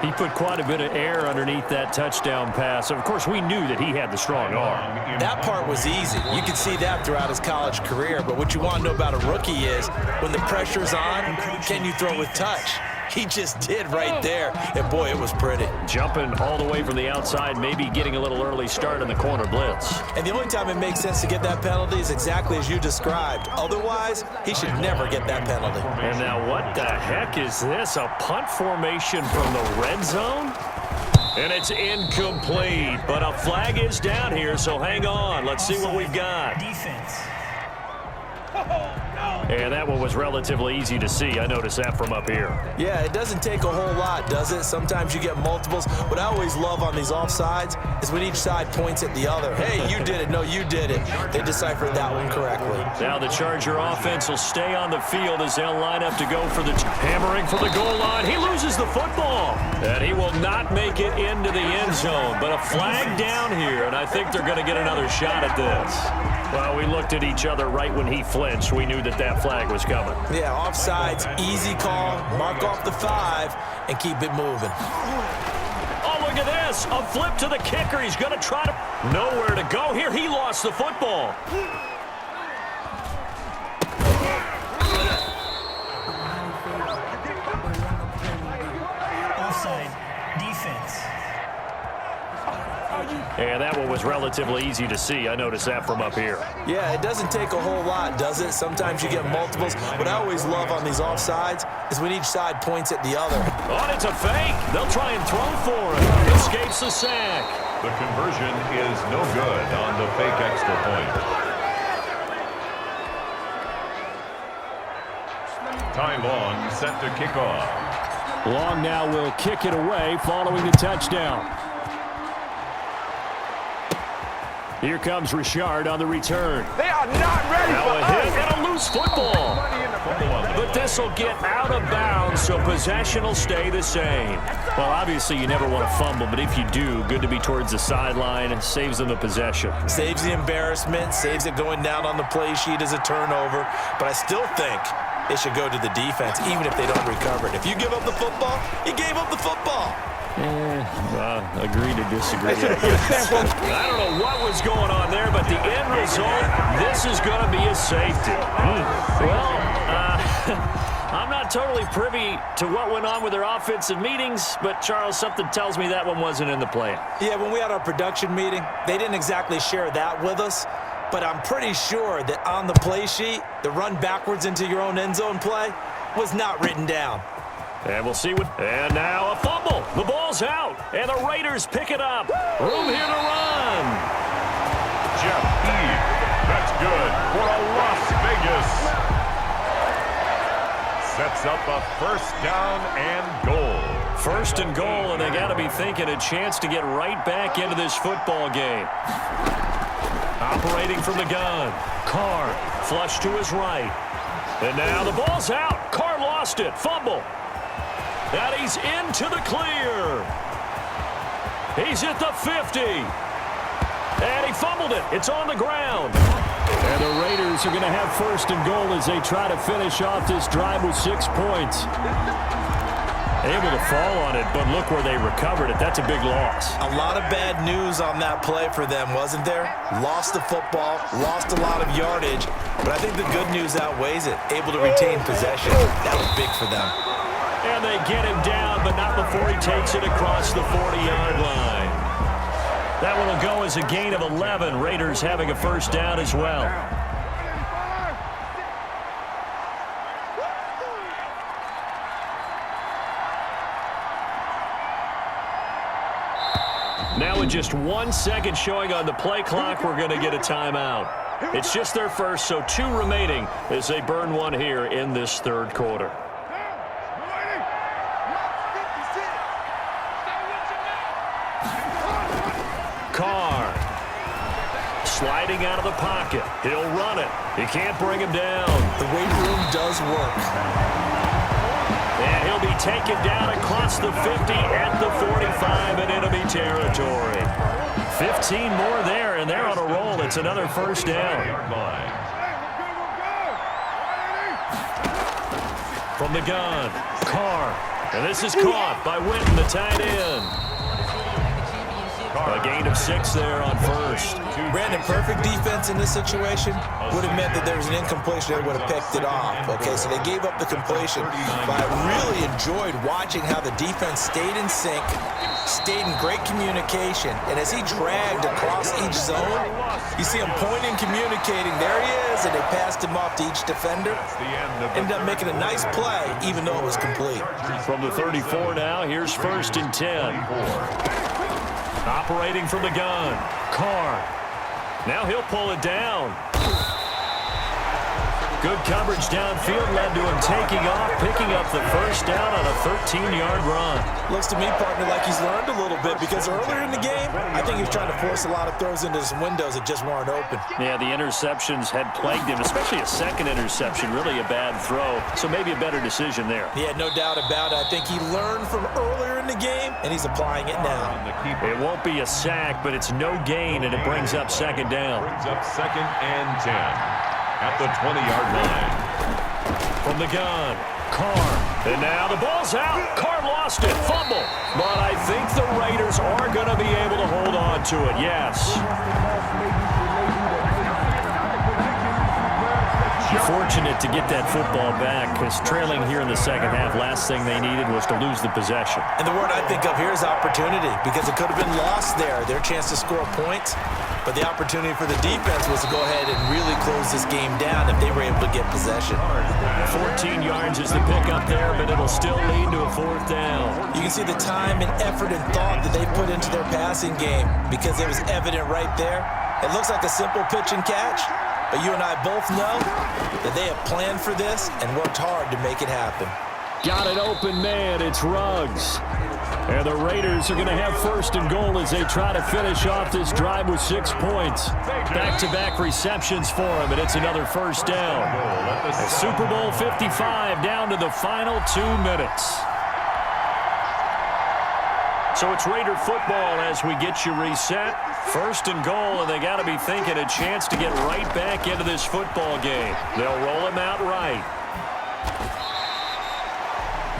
He put quite a bit of air underneath that touchdown pass. Of course, we knew that he had the strong arm. That part was easy. You could see that throughout his college career. But what you want to know about a rookie is when the pressure's on, can you throw with touch? He just did right there. And, boy, it was pretty. Jumping all the way from the outside, maybe getting a little early start in the corner blitz. And the only time it makes sense to get that penalty is exactly as you described. Otherwise, he should never get that penalty. And now what the heck is this? A punt formation from the red zone? And it's incomplete. But a flag is down here, so hang on. Let's see what we've got. Defense. And that one was relatively easy to see. I noticed that from up here. Yeah, it doesn't take a whole lot, does it? Sometimes you get multiples. What I always love on these offsides is when each side points at the other. Hey, you did it. No, you did it. They deciphered that one correctly. Now the Charger offense will stay on the field as they'll line up to go for the hammering for the goal line. He loses the football. And he will not make it into the end zone. But a flag down here, and I think they're going to get another shot at this. Well, we looked at each other right when he flinched. We knew that that flag was coming. Yeah, offsides, easy call, mark off the 5, and keep it moving. Oh, look at this. A flip to the kicker. He's going to try to... Nowhere to go here. He lost the football. Offside. Defense. And that one was relatively easy to see. I noticed that from up here. Yeah, it doesn't take a whole lot, does it? Sometimes you get multiples. What I always love on these offsides is when each side points at the other. Oh, it's a fake. They'll try and throw for it. Escapes the sack. The conversion is no good on the fake extra point. Ty Long set to kick off. Long now will kick it away following the touchdown. Here comes Richard on the return. They are not ready Now for a hit and a loose football. But this will get out of bounds, so possession will stay the same. Well, obviously you never want to fumble, but if you do, good to be towards the sideline. It saves them the possession. Saves the embarrassment, saves it going down on the play sheet as a turnover. But I still think it should go to the defense, even if they don't recover it. If you give up the football, you gave up the football. Agree to disagree. I don't know what was going on there, but the end result, this is going to be a safety. Well, I'm not totally privy to what went on with their offensive meetings, but, Charles, something tells me that one wasn't in the plan. Yeah, when we had our production meeting, they didn't exactly share that with us, but I'm pretty sure that on the play sheet, the run backwards into your own end zone play was not written down. And we'll see what... And now a fumble. The ball's out. And the Raiders pick it up. Room here to run. Jeff Eve. That's good for a Las Vegas. Sets up a first down and goal. First and goal, and they got to be thinking a chance to get right back into this football game. Operating from the gun. Carr flush to his right. And now the ball's out. Carr lost it. Fumble. And he's into the clear. He's at the 50. And he fumbled it. It's on the ground. And the Raiders are going to have first and goal as they try to finish off this drive with 6 points. Able to fall on it, but look where they recovered it. That's a big loss. A lot of bad news on that play for them, wasn't there? Lost the football, lost a lot of yardage, but I think the good news outweighs it. Able to retain possession. That was big for them. And they get him down, but not before he takes it across the 40-yard line. That one will go as a gain of 11. Raiders having a first down as well. Now with just 1 second showing on the play clock, we're going to get a timeout. It's just their first, so 2 remaining as they burn one here in this third quarter. Carr sliding out of the pocket. He'll run it. He can't bring him down. The weight room does work. And he'll be taken down across the 50 at the 45 in enemy territory. 15 more there, and they're on a roll. It's another first down. From the gun, Carr And this is caught by Witten, the tight end. A gain of 6 there on first. Brandon, perfect defense in this situation would have meant that there was an incompletion. They would have picked it off. Okay, so they gave up the completion. But I really enjoyed watching how the defense stayed in sync, stayed in great communication. And as he dragged across each zone, you see him pointing, communicating. There he is, and they passed him off to each defender. Ended up making a nice play, even though it was complete. From the 34 now, here's 1st and 10. Operating from the gun, Carr. Now he'll pull it down. Good coverage downfield led to him taking off, picking up the first down on a 13-yard run. Looks to me, partner, like he's learned a little bit because earlier in the game, I think he was trying to force a lot of throws into some windows that just weren't open. Yeah, the interceptions had plagued him, especially a second interception, really a bad throw. So maybe a better decision there. Yeah, no doubt about it. I think he learned from earlier in the game, and he's applying it now. It won't be a sack, but it's no gain, and it brings up 2nd down. Brings up 2nd and 10. At the 20-yard line. From the gun, Carr. And now the ball's out. Carr lost it. Fumble. But I think the Raiders are going to be able to hold on to it. Yes. Fortunate to get that football back because trailing here in the second half, last thing they needed was to lose the possession. And the word I think of here is opportunity because it could have been lost there. Their chance to score points. But the opportunity for the defense was to go ahead and really close this game down if they were able to get possession. 14 yards is the pickup there, but it'll still lead to a 4th down. You can see the time and effort and thought that they put into their passing game because it was evident right there. It looks like a simple pitch and catch, but you and I both know that they have planned for this and worked hard to make it happen. Got an open man. It's Ruggs. And the Raiders are going to have 1st and goal as they try to finish off this drive with 6 points. Back-to-back receptions for him, and it's another 1st down. A Super Bowl 55 down to the final 2 minutes. So it's Raider football as we get you reset. 1st and goal, and they got to be thinking a chance to get right back into this football game. They'll roll him out right.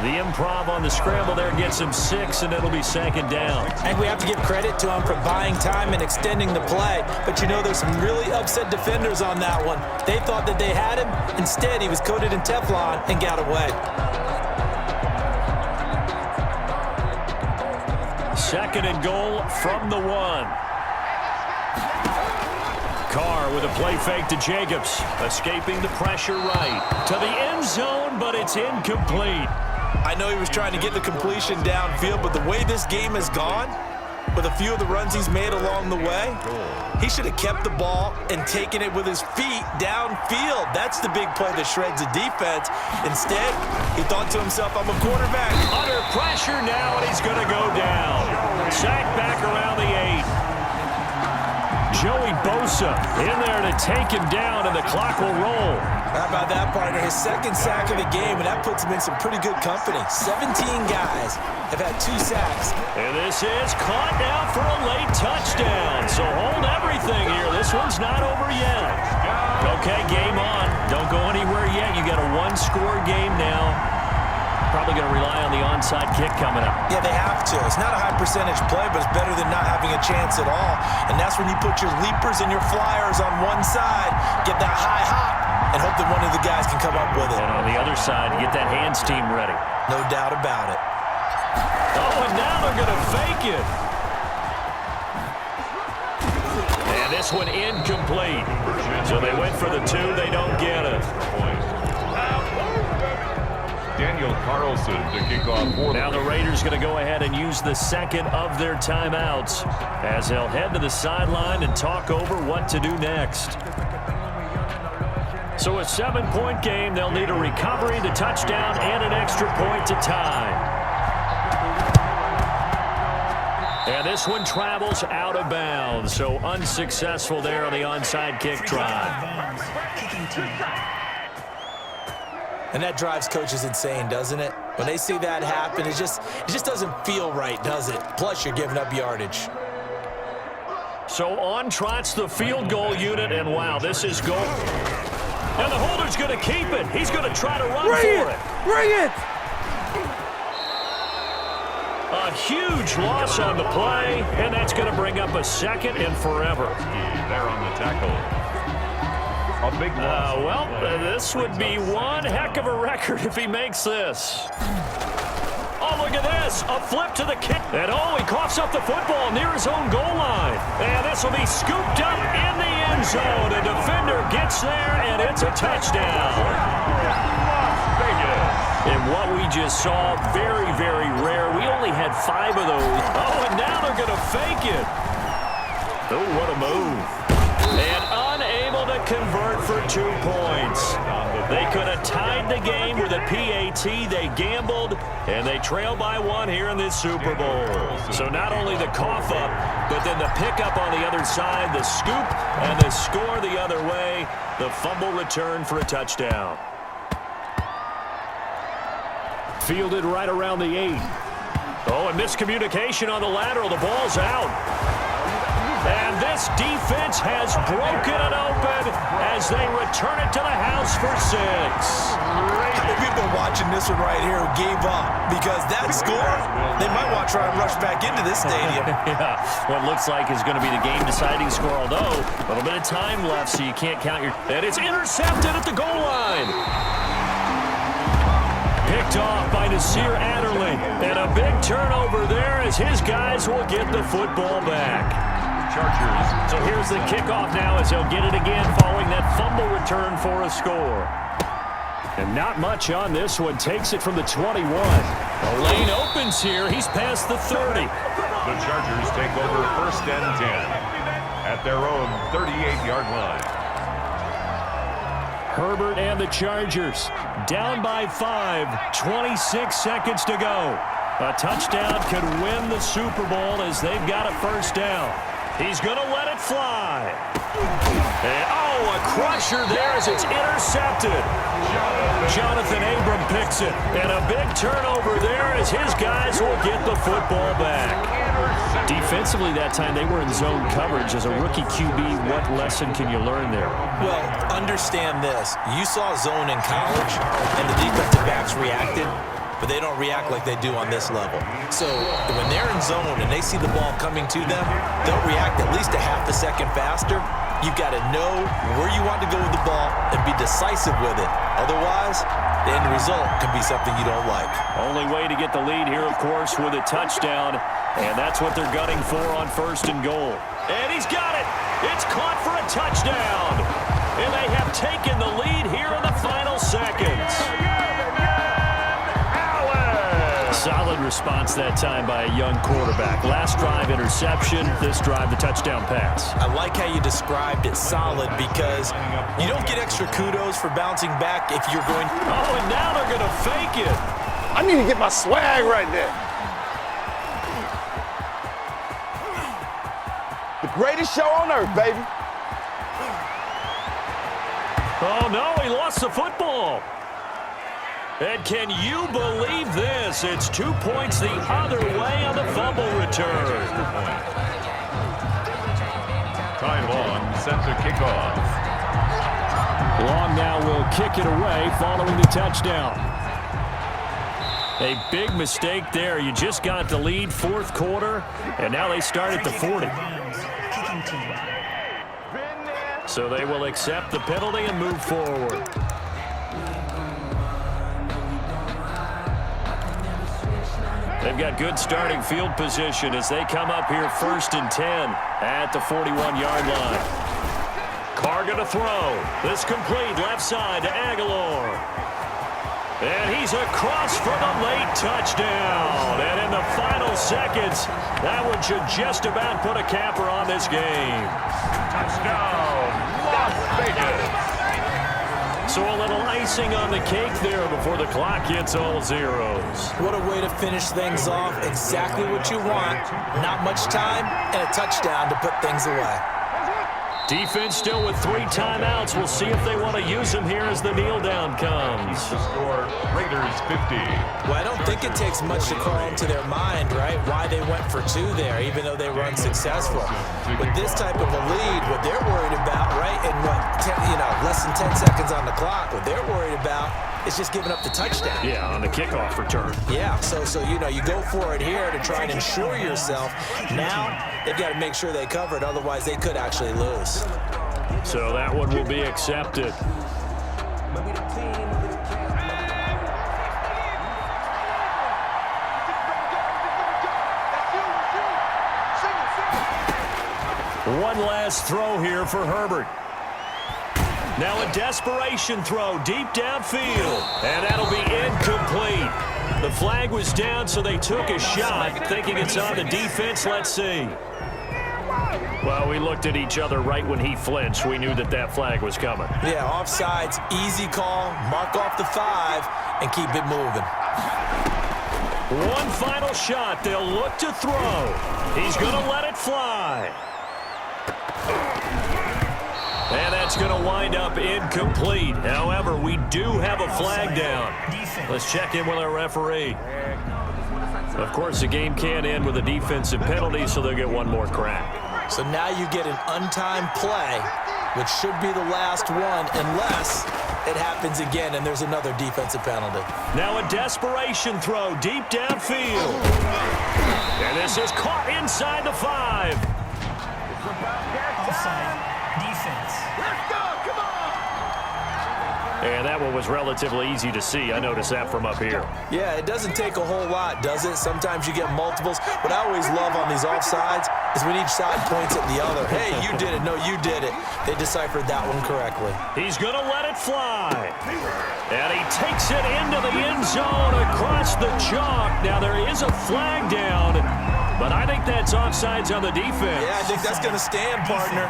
The improv on the scramble there gets him 6, and it'll be 2nd down. And we have to give credit to him for buying time and extending the play. But you know, there's some really upset defenders on that one. They thought that they had him. Instead, he was coated in Teflon and got away. 2nd and goal from the 1. Carr with a play fake to Jacobs. Escaping the pressure right. To the end zone, but it's incomplete. I know he was trying to get the completion downfield, but the way this game has gone, with a few of the runs he's made along the way, he should have kept the ball and taken it with his feet downfield. That's the big play that shreds the defense. Instead, he thought to himself, I'm a quarterback. Under pressure now, and he's going to go down. Sacked back around the 8. Joey Bosa in there to take him down, and the clock will roll. How about that, partner? His 2nd sack of the game, and that puts him in some pretty good company. 17 guys have had 2 sacks. And this is caught now for a late touchdown. So hold everything here. This one's not over yet. Okay, game on. Don't go anywhere yet. You got a 1-score game now. Probably going to rely on the onside kick coming up. Yeah, they have to. It's not a high percentage play, but it's better than not having a chance at all. And that's when you put your leapers and your flyers on one side, get that high hop, and hope that one of the guys can come up with it. And on the other side, get that hands team ready. No doubt about it. Oh, and now they're going to fake it. And this one incomplete. So they went for the 2. They don't get it. Daniel Carlson to kick off. Now the Raiders going to go ahead and use the 2nd of their timeouts as they'll head to the sideline and talk over what to do next. So a 7-point game. They'll need a recovery, the touchdown, and an extra point to tie. And this one travels out of bounds. So unsuccessful there on the onside kick try. And that drives coaches insane, doesn't it? When they see that happen, it just doesn't feel right, does it? Plus, you're giving up yardage. So on trots the field goal unit, and wow, this is goal. And the holder's going to keep it. He's going to try to run for it. Bring it! A huge loss on the play, and that's going to bring up a second and forever. There on the tackle. A big loss. Well, this would be one heck of a record if he makes this. Oh, look at this. A flip to the kick. And, he coughs up the football near his own goal line. And this will be scooped up in the end zone. A defender gets there, and it's a touchdown. Las Vegas. And what we just saw, very, very rare. We only had 5 of those. Oh, and now they're going to fake it. Oh, what a move. And unable to convert for 2 points. They could have tied the game with a PAT. They gambled, and they trail by 1 here in this Super Bowl. So not only the cough up, but then the pickup on the other side, the scoop, and the score the other way. The fumble return for a touchdown. Fielded right around the 8. Oh, and miscommunication on the lateral. The ball's out. And this defense has broken it open as they return it to the house for 6. People watching this one right here gave up because that score, they might want to try and rush back into this stadium. Yeah, what looks like is going to be the game-deciding score, although a little bit of time left, so you can't count your... And it's intercepted at the goal line. Picked off by Nasir Adderley. And a big turnover there as his guys will get the football back. Chargers. So here's the kickoff now as he'll get it again following that fumble return for a score. And not much on this one. Takes it from the 21. A lane opens here. He's past the 30. The Chargers take over 1st and 10 at their own 38-yard line. Herbert and the Chargers down by 5. 26 seconds to go. A touchdown could win the Super Bowl as they've got a first down. He's going to let it fly. And, a crusher there as it's intercepted. Jonathan Abram picks it. And a big turnover there as his guys will get the football back. Defensively that time, they were in zone coverage. As a rookie QB, what lesson can you learn there? Well, understand this. You saw zone in college, and the defensive backs reacted, but they don't react like they do on this level. So when they're in zone and they see the ball coming to them, they'll react at least a half a second faster. You've got to know where you want to go with the ball and be decisive with it. Otherwise, the end result can be something you don't like. Only way to get the lead here, of course, with a touchdown, and that's what they're gunning for on 1st and goal. And he's got it. It's caught for a touchdown. And they have taken the lead here in the final seconds. Solid response that time by a young quarterback. Last drive, interception. This drive, the touchdown pass. I like how you described it solid because you don't get extra kudos for bouncing back if you're going... Oh, and now they're going to fake it. I need to get my swag right there. The greatest show on earth, baby. Oh, no, he lost the football. And can you believe this? It's 2 points the other way on the fumble return. Ty Long set to kick off. Long now will kick it away following the touchdown. A big mistake there. You just got the lead 4th quarter, and now they start at the 40. Kicking team. So they will accept the penalty and move forward. They've got good starting field position as they come up here 1st and 10 at the 41-yard line. Carr going to throw. This complete left side to Aguilar. And he's across for the late touchdown. And in the final seconds, that one should just about put a capper on this game. Touchdown, Las Vegas. So a little icing on the cake there before the clock hits all zeros. What a way to finish things off. Exactly what you want. Not much time and a touchdown to put things away. Defense still with 3 timeouts. We'll see if they want to use them here as the kneel down comes. The score, Raiders 50. Well, I don't think it takes much to crawl into their mind, right? Why they went for 2 there, even though they were unsuccessful. With this type of a lead, what they're worried about, right, and less than 10 seconds on the clock, what they're worried about It's just giving up the touchdown. Yeah, on the kickoff return. Yeah, so you go for it here to try and ensure yourself. Now they've got to make sure they cover it, otherwise they could actually lose. So that one will be accepted. One last throw here for Herbert. Now a desperation throw deep downfield, and that'll be incomplete. The flag was down, so they took a shot, thinking it's on the defense. Let's see. Well, we looked at each other right when he flinched. We knew that that flag was coming. Yeah, offsides, easy call, mark off the 5, and keep it moving. One final shot. They'll look to throw. He's going to let it fly. And that's going to wind up incomplete. However, we do have a flag down. Let's check in with our referee. Of course, the game can't end with a defensive penalty, so they'll get one more crack. So now you get an untimed play, which should be the last one, unless it happens again and there's another defensive penalty. Now a desperation throw deep downfield. And this is caught inside the 5. Offside. Defense. And that one was relatively easy to see. I noticed that from up here. Yeah, it doesn't take a whole lot, does it? Sometimes you get multiples. What I always love on these offsides is when each side points at the other. Hey, you did it. No, you did it. They deciphered that one correctly. He's going to let it fly. And he takes it into the end zone across the chalk. Now, there is a flag down, but I think that's offsides on the defense. Yeah, I think that's going to stand, partner.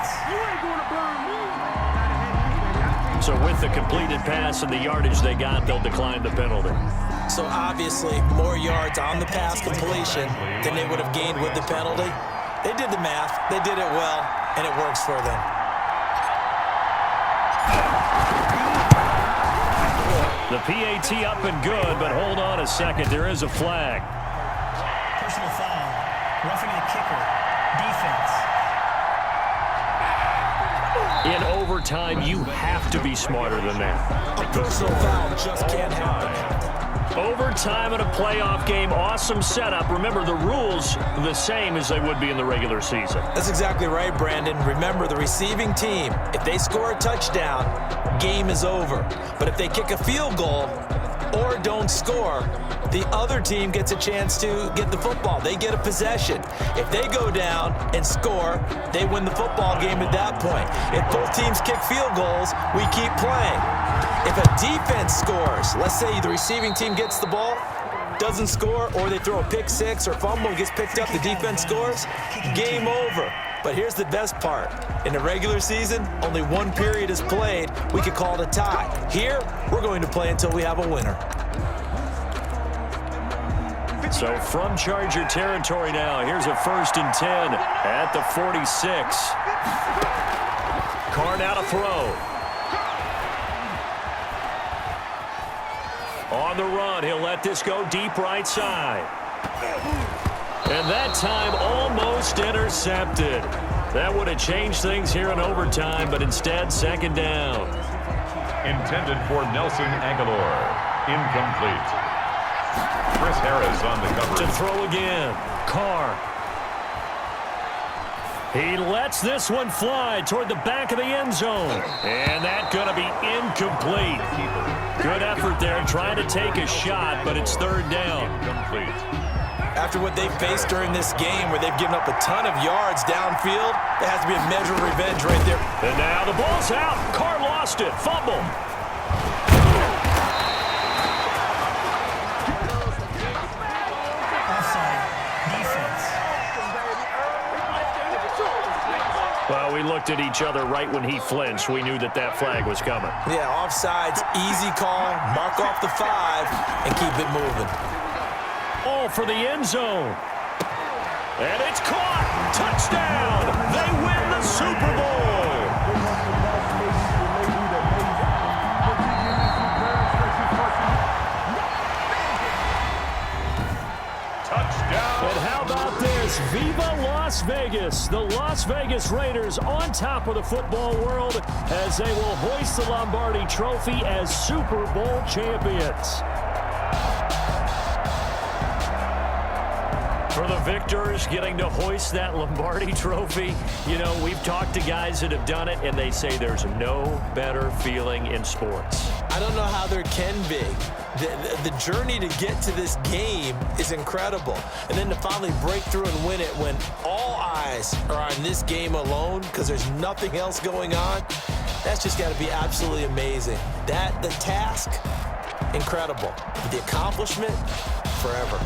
So with the completed pass and the yardage they got, they'll decline the penalty. So obviously, more yards on the pass completion than they would have gained with the penalty. They did the math. They did it well, and it works for them. The PAT up and good, but hold on a second. There is a flag. Personal foul. Roughing the kicker. Defense. In overtime, you have to be smarter than that. A personal foul just can't happen. Overtime in a playoff game, awesome setup. Remember, the rules the same as they would be in the regular season. That's exactly right, Brandon. Remember, the receiving team, if they score a touchdown, game is over. But if they kick a field goal or don't score, the other team gets a chance to get the football. They get a possession. If they go down and score, they win the football game at that point. If both teams kick field goals, we keep playing. If a defense scores, let's say the receiving team gets the ball, doesn't score, or they throw a pick six or fumble and gets picked up, the defense scores, game over. But here's the best part. In the regular season, only one period is played. We could call it a tie. Here, we're going to play until we have a winner. So from Charger territory now, here's a 1st and 10 at the 46. Carr now to throw. On the run, he'll let this go deep right side. And that time almost intercepted. That would have changed things here in overtime, but instead, 2nd down. Intended for Nelson Aguilar. Incomplete. Chris Harris on the coverage. To throw again. Carr. He lets this one fly toward the back of the end zone. And that's going to be incomplete. Good effort there trying to take a shot, but it's 3rd down. Incomplete. After what they've faced during this game where they've given up a ton of yards downfield, there has to be a measure of revenge right there. And now the ball's out. Carr lost it. Fumble. Offside. Defense. Well, we looked at each other right when he flinched. We knew that that flag was coming. Yeah, offsides, easy call, mark off the 5, and keep it moving. All for the end zone. And it's caught. Touchdown. They win the Super Bowl. Touchdown. And how about this? Yes, viva Las Vegas. The Las Vegas Raiders on top of the football world as they will hoist the Lombardi Trophy as Super Bowl champions. For the victors, getting to hoist that Lombardi Trophy, you know, we've talked to guys that have done it, and they say there's no better feeling in sports. I don't know how there can be. The journey to get to this game is incredible. And then to finally break through and win it when all eyes are on this game alone because there's nothing else going on, that's just got to be absolutely amazing. The task, incredible. But the accomplishment, forever.